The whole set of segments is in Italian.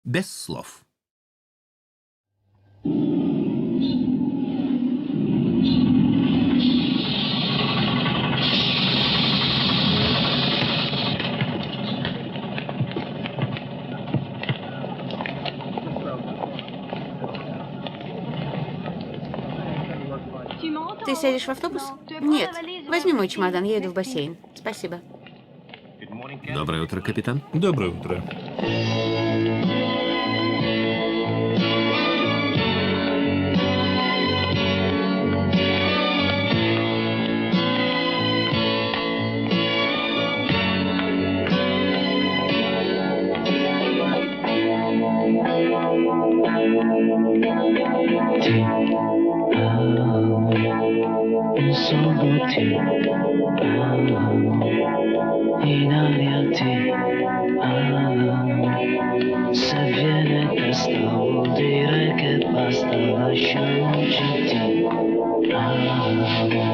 без слов. Ты сядешь в автобус? Нет. Возьми мой чемодан, я иду в бассейн. Спасибо. Доброе утро, капитан. Доброе утро. Solo ti amo, in aria ti amo. Se viene testa vuol dire che basta, lasciamoci ti amo.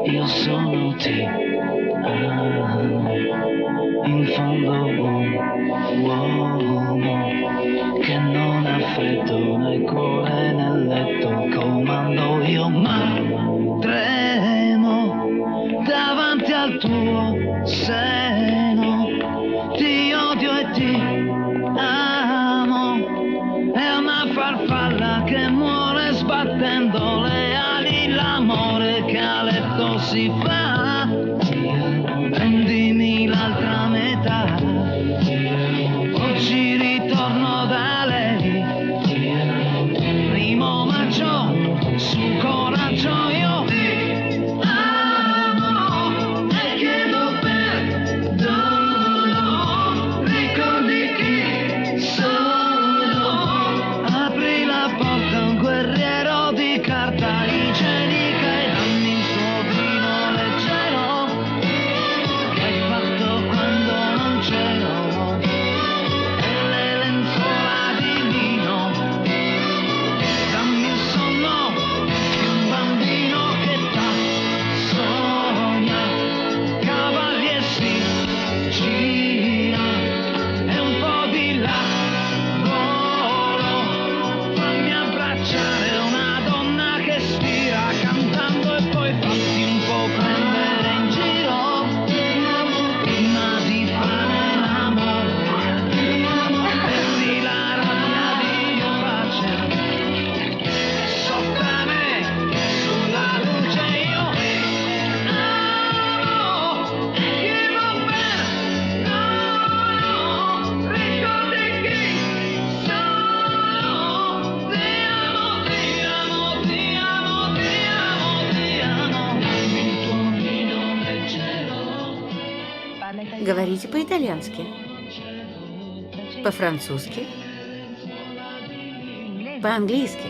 Io sono ti amo, in fondo uomo che non ha freddo né cuore nel letto, comando io ma tremo davanti al tuo seno, ti odio e ti amo, è una farfalla che muore sbattendo le ali, l'amore che a letto si fa, prendimi l'altra metà, oggi ritorno da lei, primo maggio, su coraggio io Говорите по-итальянски, по-французски, по-английски.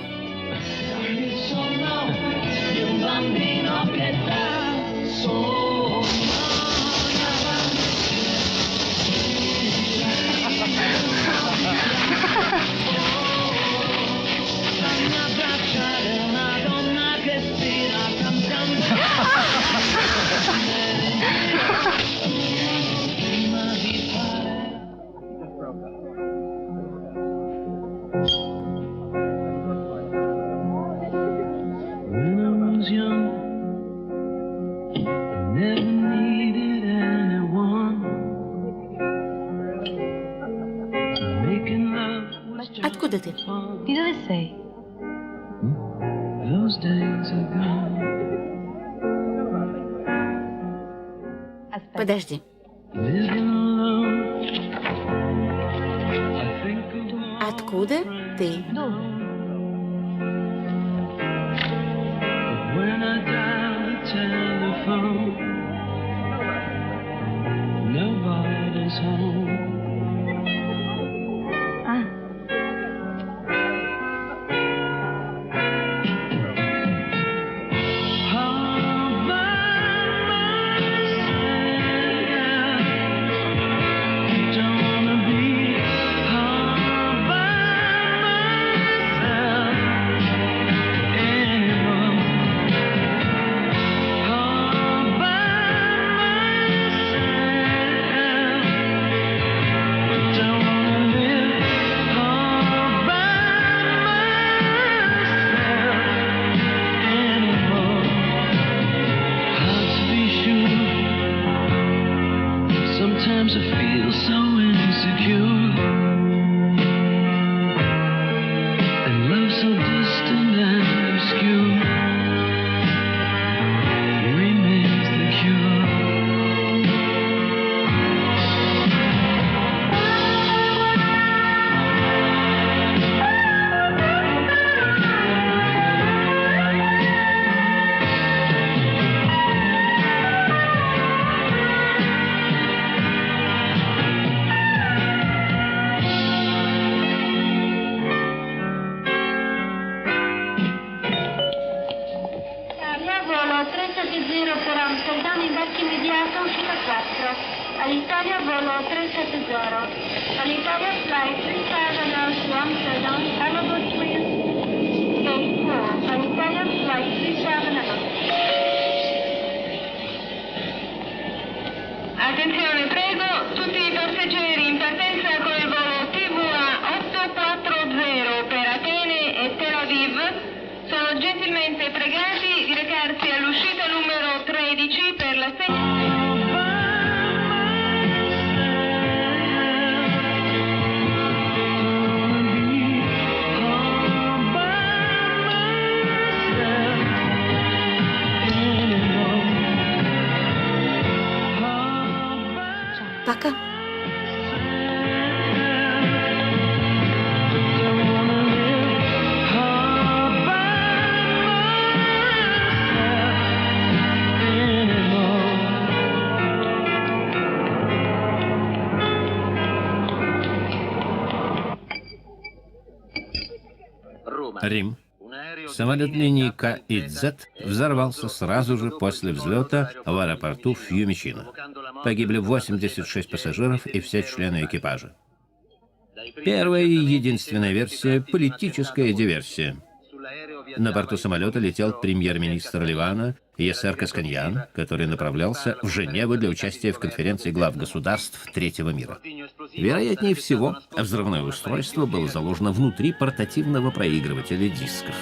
Откуда ты? Di dove sei? Подожди. Откуда ты? Dove? When I dial the telephone, nobody's home. Ah, All by myself, don't wanna be all by myself anymore. All by myself. feel so insecure, and love so distant and obscure remains the cure. Volo 370 per Amsterdam, imbarco immediato, uscita 4. All'Italia volo 370. All'Italia flight 3000 to Amsterdam, arrival please. Gate 4. All'Italia flight 370. Attenzione, prego, tutti i passeggeri in partenza con il volo TVA 840 per Atene e Tel Aviv sono gentilmente pregati di recarsi all'uscita numero 13 per la Пока. Рим. Самолет линии К и Z взорвался сразу же после взлета в аэропорту Фьюмичино. Погибли 86 пассажиров и все члены экипажа. Первая и единственная версия – политическая диверсия. На борту самолета летел премьер-министр Ливана Ясер Касканьян, который направлялся в Женеву для участия в конференции глав государств Третьего мира. Вероятнее всего, взрывное устройство было заложено внутри портативного проигрывателя дисков.